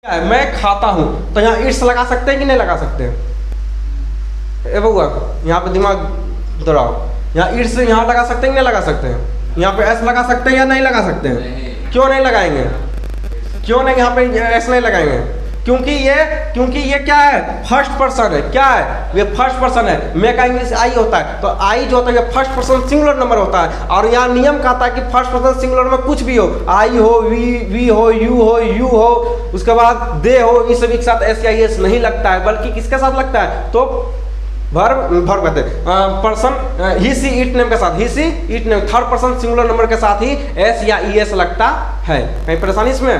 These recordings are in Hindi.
मैं खाता हूँ, तो यहाँ इट्स लगा सकते हैं कि नहीं लगा सकते हैं? ए बउआ, यहाँ पे दिमाग दौड़ाओ, यहाँ इट्स यहाँ लगा सकते हैं कि नहीं लगा सकते हैं? यहाँ पे एस लगा सकते हैं या नहीं लगा सकते हैं? क्यों नहीं लगाएंगे? क्यों नहीं यहाँ पे एस नहीं लगाएंगे? क्योंकि ये क्या है? फर्स्ट पर्सन है। क्या है? ये फर्स्ट पर्सन है। मैं का इंग्लिश आई होता है, तो आई जो होता है ये फर्स्ट पर्सन सिंगुलर नंबर होता है। और यहाँ नियम कहता है कि फर्स्ट पर्सन सिंगुलर में कुछ भी हो, आई हो, वी हो, यू हो, उसके बाद दे हो, इस सभी के साथ एस या एस नहीं लगता है, बल्कि किसके साथ लगता है? तो वर्ब कहते हैं person, he she it name के साथ, he she it name third person singular number के साथ ही एस या ई एस लगता है। कहीं परेशानी इसमें?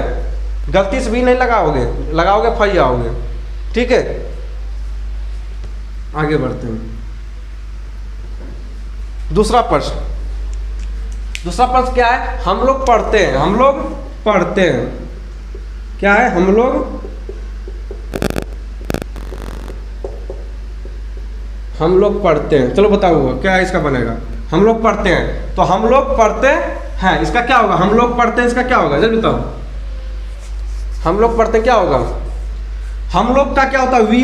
गलती से भी नहीं लगाओगे फंस जाओगे। ठीक है, आगे बढ़ते हैं। दूसरा प्रश्न क्या है? हम लोग पढ़ते हैं। क्या है? हम लोग पढ़ते हैं। चलो बताओ क्या है इसका बनेगा? हम लोग पढ़ते हैं, तो हम लोग पढ़ते हैं, इसका क्या होगा? हम लोग पढ़ते हैं, इसका क्या होगा? जल्दी बताओ। हम लोग पढ़ते हैं, क्या होगा? हम लोग का क्या होता है? वी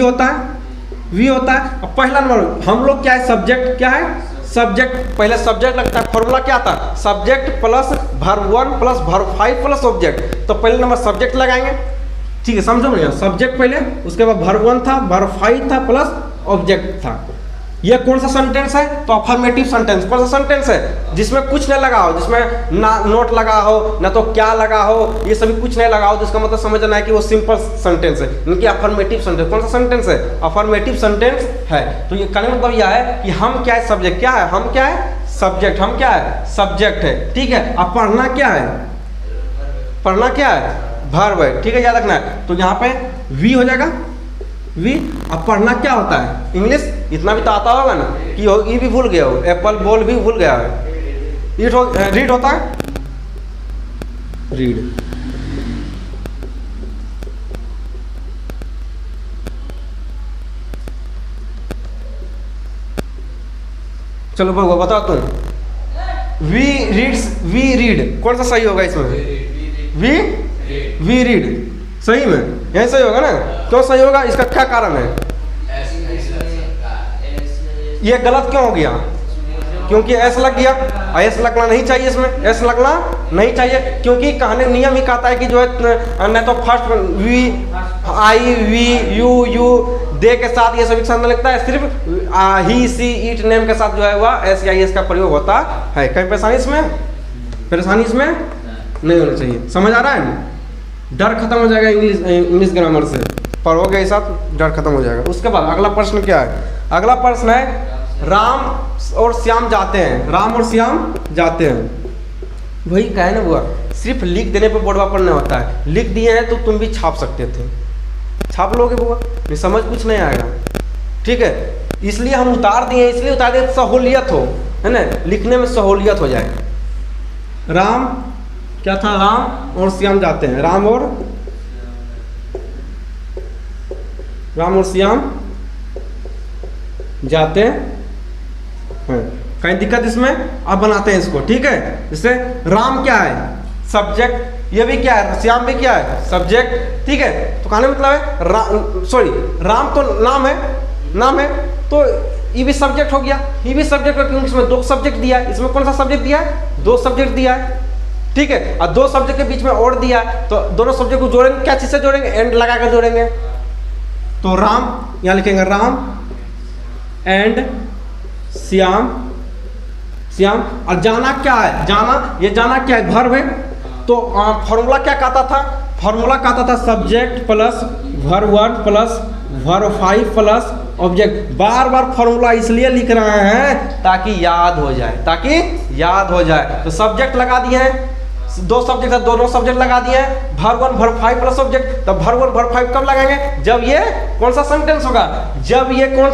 होता है। अब पहला नंबर हम लोग क्या है? सब्जेक्ट। क्या है? सब्जेक्ट। पहले सब्जेक्ट लगता है। फॉर्मूला क्या था? Subject plus verb 1 plus verb 5 plus object. तो पहले नंबर सब्जेक्ट लगाएंगे। ठीक है, समझो ना, सब्जेक्ट पहले, उसके बाद वर्ब 1 था, वर्ब 5 था प्लस ऑब्जेक्ट था। ये कौन सा सेंटेंस है? तो अफर्मेटिव सेंटेंस। कौन सा सेंटेंस है? जिसमें कुछ नहीं लगा हो, जिसमें ना नोट लगा हो, ना तो क्या लगा हो, ये सभी कुछ नहीं लगा हो, जिसका मतलब समझना है कि वो सिंपल सेंटेंस है, इनकी अफर्मेटिव सेंटेंस। कौन सा सेंटेंस है? अफर्मेटिव सेंटेंस है। तो ये कहने का मतलब यह है कि हम क्या है? सब्जेक्ट। क्या है? हम क्या है? सब्जेक्ट। हम क्या है? सब्जेक्ट है। ठीक है, अब पढ़ना क्या है? पढ़ना क्या है? वर्ब है। ठीक है, याद रखना है। तो यहाँ पे वी हो जाएगा, वी। अब पढ़ना क्या होता है? इंग्लिश इतना भी तो आता होगा ना कि ई भी भूल गया हो, एप्पल बॉल भी भूल गया है। रीड होता है, रीड। चलो बताओ तुम। वी रीड कौन सा सही होगा इसमें? वी रीड सही में, यही सही होगा ना? क्यों सही होगा? इसका क्या कारण है? ये गलत क्यों हो गया? क्योंकि एस लग गया। एस लगना नहीं चाहिए, इसमें एस लगना नहीं चाहिए, क्योंकि कहने नियम ही कहता है कि जो है नहीं तो first we, I, we, you they के साथ ये सभी के साथ में लगता है। सिर्फ ही सी इट नेम के साथ जो है वह एस या एस का प्रयोग होता है। कहीं परेशानी इसमें नहीं होना चाहिए। समझ आ रहा है? डर खत्म हो जाएगा इंग्लिश ग्रामर से, पढ़ोगे ऐसा डर खत्म हो जाएगा। उसके बाद अगला प्रश्न क्या है? अगला प्रश्न है राम और श्याम जाते हैं। राम और श्याम जाते हैं। वही कहे ना बुआ, सिर्फ लिख देने पे बोर्डवा पर नहीं होता है। लिख दिए हैं तो तुम भी छाप सकते थे, छाप लोगे बुआ, नहीं समझ कुछ नहीं आएगा। ठीक है, इसलिए हम उतार दिए, सहूलियत हो, है ना, लिखने में सहूलियत हो जाए। राम क्या था? राम और श्याम जाते हैं। राम और श्याम जाते हैं। कहीं दिक्कत इसमें? अब बनाते हैं इसको। ठीक है, इससे राम क्या है? सब्जेक्ट। ये भी क्या है? श्याम भी क्या है? सब्जेक्ट। ठीक है, तो कहने मतलब है राम तो नाम है, तो ये भी सब्जेक्ट हो गया। ये भी सब्जेक्ट हो, क्योंकि इसमें 2 सब्जेक्ट दिया है। इसमें कौन सा सब्जेक्ट दिया है? 2 सब्जेक्ट दिया है। ठीक है, और 2 सब्जेक्ट के बीच में और दिया है, तो दोनों सब्जेक्ट को जोड़ेंगे। क्या चीज से जोड़ेंगे? एंड लगा कर जोड़ेंगे। तो राम यहां लिखेंगे, राम एंड श्याम। और जाना क्या है? जाना क्या है? वर्ब है। तो फॉर्मूला क्या कहता था? फॉर्मूला कहता था subject plus verb 1 plus verb 5 plus object. बार फॉर्मूला इसलिए लिख रहे हैं ताकि याद हो जाए। तो सब्जेक्ट लगा दिए हैं, 2 सब्जेक्ट है, दोनों सब्जेक्ट लगा दिए हैं। Verb 1 verb 5 plus object. तब वर्ब 1 वर्ब 5 कब लगाएंगे? जब ये कौन सा सेंटेंस होगा? जब ये कौन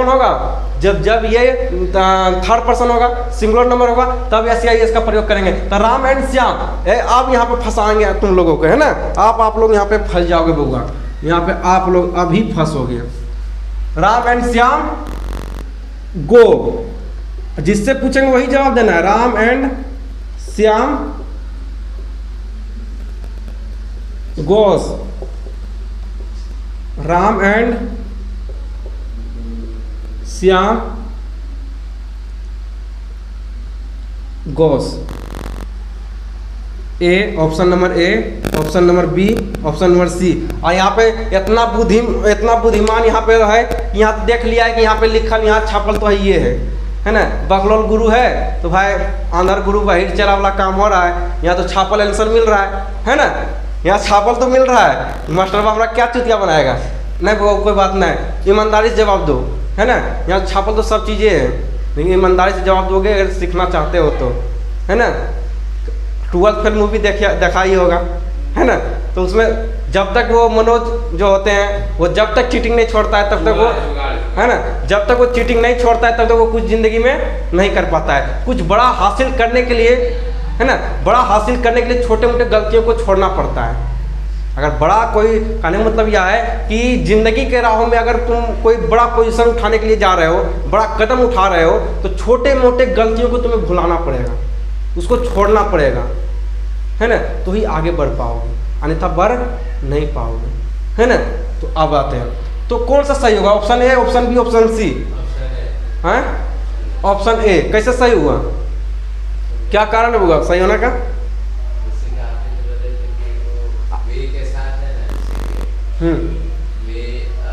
होगा? जब ये थर्ड पर्सन होगा, सिंगुलर नंबर होगा, तब एस या एस का प्रयोग करेंगे। तो राम एंड श्याम, अब यहाँ पे फंसाएंगे तुम लोगों को, है ना? आप लोग यहाँ पे फंस जाओगे बउआ, यहाँ पे आप लोग अभी फंसोगे। राम एंड श्याम गो, जिससे पूछेंगे वही जवाब देना है। Ram and Shyam goes, Ram and Shyam goes. A, option number A, option number B, option number C. और यहाँ पे इतना बुद्धिमान यहाँ पे है कि यहाँ देख लिया है कि यहाँ पे लिखल, यहाँ छापल तो है ये है ना, बकलोल गुरु है तो भाई अंदर गुरु बाहर चला वाला काम हो रहा है। यहाँ तो छापल आंसर मिल रहा है ना, यहाँ छापल तो मिल रहा है। मास्टर बाबा हमारा क्या चुतिया बनाएगा? नहीं वो कोई बात नहीं, ईमानदारी से जवाब दो, है ना। यहाँ छापल तो सब चीज़ें हैं, लेकिन ईमानदारी से जवाब दोगे अगर सीखना चाहते हो तो, है ना। 12th फेल मूवी देखा ही होगा, है ना। तो उसमें जब तक वो मनोज जो होते हैं वो जब तक चीटिंग नहीं छोड़ता है तब तक वो, है ना, जब तक वो चीटिंग नहीं छोड़ता है तब तक वो कुछ ज़िंदगी में नहीं कर पाता है। कुछ बड़ा हासिल करने के लिए, है ना, बड़ा हासिल करने के लिए छोटे मोटे गलतियों को छोड़ना पड़ता है। अगर बड़ा कोई कहने मतलब यह है कि ज़िंदगी के राहों में अगर तुम कोई बड़ा पोजीशन उठाने के लिए जा रहे हो, बड़ा कदम उठा रहे हो, तो छोटे मोटे गलतियों को तुम्हें भुलाना पड़ेगा, उसको छोड़ना पड़ेगा, है ना, तो ही आगे बढ़ पाओगे, अन्यथा बढ़ नहीं पाओगे, है ना। तो अब आते हैं, तो कौन सा सही होगा? Option A, option B, option C? हैं, ऑप्शन ए कैसे सही हुआ? क्या कारण होगा सही होने का?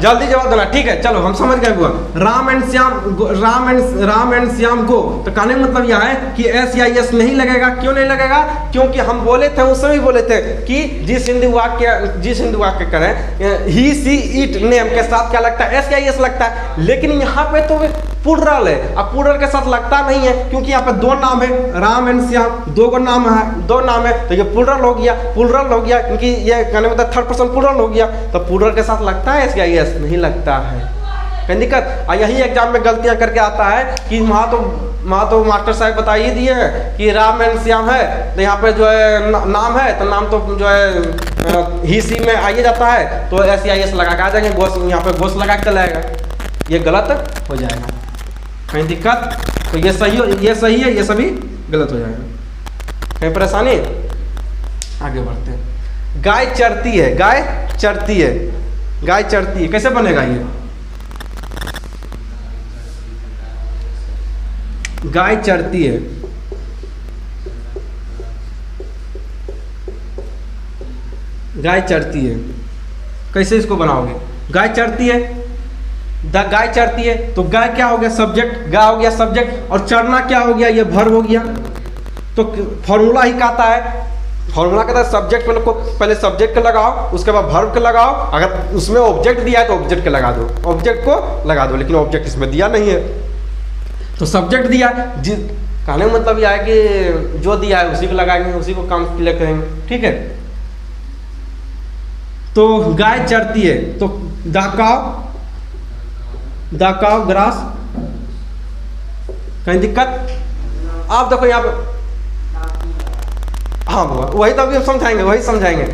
जल्दी जवाब देना, ठीक है। चलो हम समझ गए हुआ। राम एंड श्याम गो, तो कहने मतलब यह है कि एस या एस नहीं लगेगा। क्यों नहीं लगेगा? क्योंकि हम बोले थे, उस समय बोले थे कि जिस हिंदी वाक्य करें ही सी इट नेम के साथ क्या लगता है? एस या एस लगता है। लेकिन यहाँ पे तो प्लुरल है, अब प्लुरल के साथ लगता नहीं है क्योंकि यहाँ पे दो नाम है, राम एंड श्याम, दो नाम है, तो ये प्लुरल हो गया क्योंकि ये कहने मतलब थर्ड पर्सन प्लुरल हो गया, तो प्लुरल के साथ लगता है एस या एस? नहीं लगता है, कहीं दिक्कत। और यही एग्जाम में गलतियां करके आता है कि वहाँ तो मास्टर साहब बता ही दिए हैं कि राम एंड श्याम है, तो यहाँ पे जो है नाम है, तो नाम तो जो है ही सी में आइए जाता है, तो एस या एस लगा के आ जाएंगे, गोस यहाँ पे गोस लगा के चलाएगा, ये गलत हो जाएगा, कहीं दिक्कत। तो ये सही है, ये सभी गलत हो जाएगा, कहीं परेशानी? आगे बढ़ते हैं। गाय चरती है, कैसे बनेगा ये? गाय चरती है, कैसे इसको बनाओगे? गाय चरती है, गाय चरती है, तो गाय क्या हो गया? सब्जेक्ट, गाय हो गया सब्जेक्ट, और चरना क्या हो गया? ये वर्ब हो गया। तो फॉर्मूला ही कहता है, सब्जेक्ट पहले सब्जेक्ट का लगाओ, उसके बाद वर्ब का लगाओ। अगर उसमें ऑब्जेक्ट दिया है तो ऑब्जेक्ट को लगा दो, लेकिन ऑब्जेक्ट इसमें दिया नहीं है, तो सब्जेक्ट दिया है। कहने का मतलब यह है कि जो दिया है उसी को लगाएंगे, उसी को काम क्लियर करेंगे, ठीक है। तो गाय चरती है, तो द काउ ग्रास, कहीं दिक्कत? आप देखो यहाँ पे, हाँ वही तो अभी हम समझाएंगे।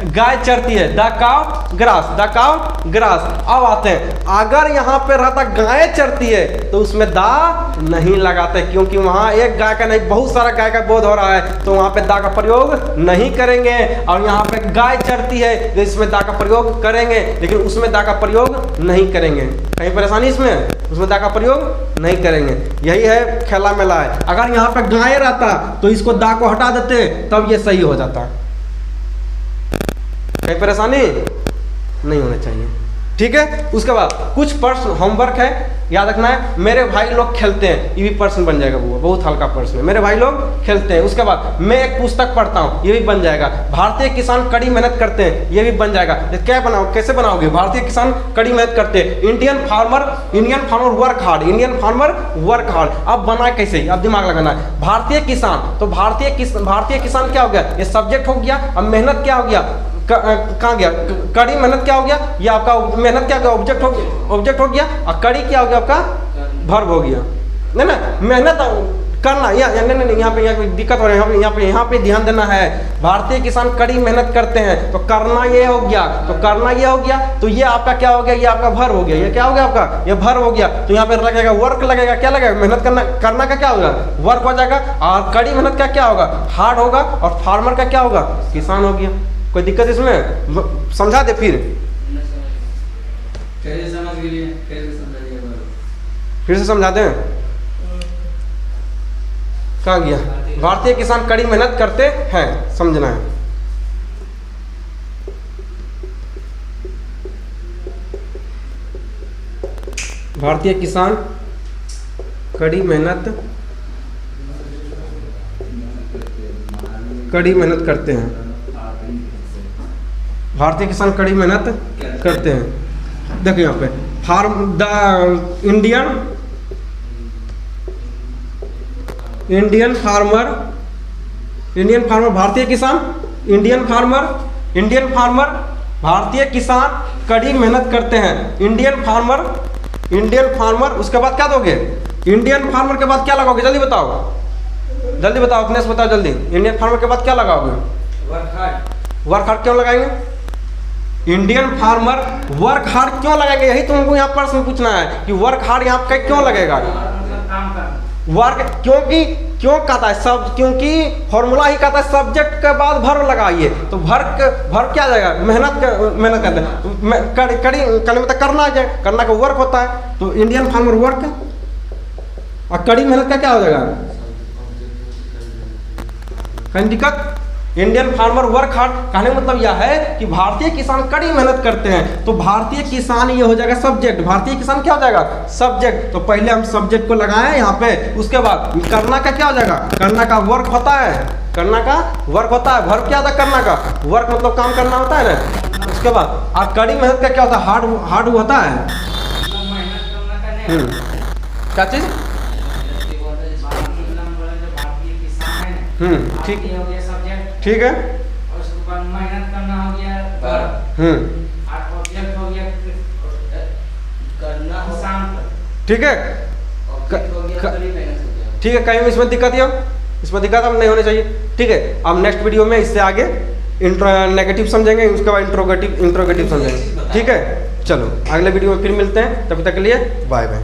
गाय चरती है, द काउ ग्रास। अब आते हैं, अगर यहाँ पे रहता गाय चरती है तो उसमें दा नहीं लगाते, क्योंकि वहाँ एक गाय का नहीं बहुत सारा गाय का बोध हो रहा है, तो वहाँ पे दा का प्रयोग नहीं करेंगे। और यहाँ पे गाय चरती है तो इसमें दा का प्रयोग करेंगे, लेकिन उसमें दा का प्रयोग नहीं करेंगे। कहीं परेशानी इसमें? उसमें दा का प्रयोग नहीं करेंगे, यही है खेला मेला है। अगर यहाँ पे गाय रहता तो इसको दा को हटा देते, तब ये सही हो जाता। कहीं परेशानी नहीं होना चाहिए, ठीक है। उसके बाद कुछ प्रश्न होमवर्क है, याद रखना है। मेरे भाई लोग खेलते हैं, ये भी प्रश्न बन जाएगा, वो बहुत हल्का प्रश्न है। मेरे भाई लोग खेलते हैं। उसके बाद मैं एक पुस्तक पढ़ता हूँ, ये भी बन जाएगा। भारतीय किसान कड़ी मेहनत करते हैं, ये भी बन जाएगा। क्या बनाओ, कैसे बनाओगे? भारतीय किसान कड़ी मेहनत करते हैं। Indian farmer work hard. अब बना कैसे? अब दिमाग लगाना है। भारतीय किसान, तो भारतीय किसान क्या हो गया? ये सब्जेक्ट हो गया। अब मेहनत क्या हो गया? कहाँ गया? कड़ी मेहनत क्या हो गया? ये आपका मेहनत क्या हो गया? ऑब्जेक्ट हो गया। और कड़ी क्या हो गया? आपका वर्ब हो गया, नहीं ना। मेहनत करना, नहीं यहाँ पे दिक्कत हो रही है, यहाँ पे ध्यान देना है। भारतीय किसान कड़ी मेहनत करते हैं, तो करना ये हो गया, तो ये आपका क्या हो गया? ये आपका वर्ब हो गया। ये क्या हो गया? आपका ये वर्ब हो गया। तो यहाँ पे लगेगा वर्क लगेगा, क्या लगेगा? मेहनत करना का क्या होगा? वर्क हो जाएगा। और कड़ी मेहनत का क्या होगा? हार्ड होगा। और फार्मर का क्या होगा? किसान हो गया। कोई दिक्कत इसमें? समझा दे फिर? फिर से समझा दें? कहाँ गया? भारतीय किसान कड़ी मेहनत करते हैं, समझना है। भारतीय किसान कड़ी मेहनत करते हैं। भारतीय किसान कड़ी मेहनत करते हैं। देखो यहाँ पे इंडियन फार्मर, भारतीय किसान, इंडियन फार्मर, भारतीय किसान कड़ी मेहनत करते हैं। इंडियन फार्मर, उसके बाद क्या दोगे? इंडियन फार्मर के बाद क्या लगाओगे? जल्दी बताओ, अपने से बताओ जल्दी। इंडियन फार्मर के बाद क्या लगाओगे? वर्क हार्ड क्यों लगाएंगे? इंडियन फार्मर वर्क हार्ड क्यों लगाएंगे? यही तुमको यहाँ प्रश्न पूछना है कि वर्क हार्ड यहाँ पे क्यों लगेगा? वर्क क्यों कहता है सब? क्योंकि फॉर्मूला ही कहता है सब्जेक्ट के बाद वर्ब लगाइए, तो वर्क क्या जाएगा? मेहनत करते हैं। कड़ी मतलब करना का वर्क होता है, तो इंडियन फार्मर वर्क, और कड़ी मेहनत का क्या हो जाएगा? कहीं दिक्कत? इंडियन फार्मर वर्क हार्ड कहने का मतलब यह है कि भारतीय किसान कड़ी मेहनत करते हैं, तो भारतीय किसान ये हो जाएगा सब्जेक्ट। भारतीय किसान क्या हो जाएगा? सब्जेक्ट। तो पहले हम सब्जेक्ट को लगाएं यहाँ पे, उसके बाद करना का क्या हो जाएगा? करना का वर्क होता है, वर्क क्या होता है? करना का वर्क मतलब काम करना होता है ना। उसके बाद और कड़ी मेहनत का क्या होता है? हार्ड होता है। क्या चीज? ठीक है। उसके बाद मेहनत करना हो गया, ऑब्जेक्ट हो गया करना, ठीक है। ठीक है, कहीं इसमें दिक्कत ही इसमें दिक्कत हम नहीं होनी चाहिए। ठीक है, अब नेक्स्ट वीडियो में इससे आगे नेगेटिव समझेंगे, उसके बाद इंट्रोगेटिव समझेंगे। ठीक है, चलो अगले वीडियो में फिर मिलते हैं, तब तक के लिए बाय बाय।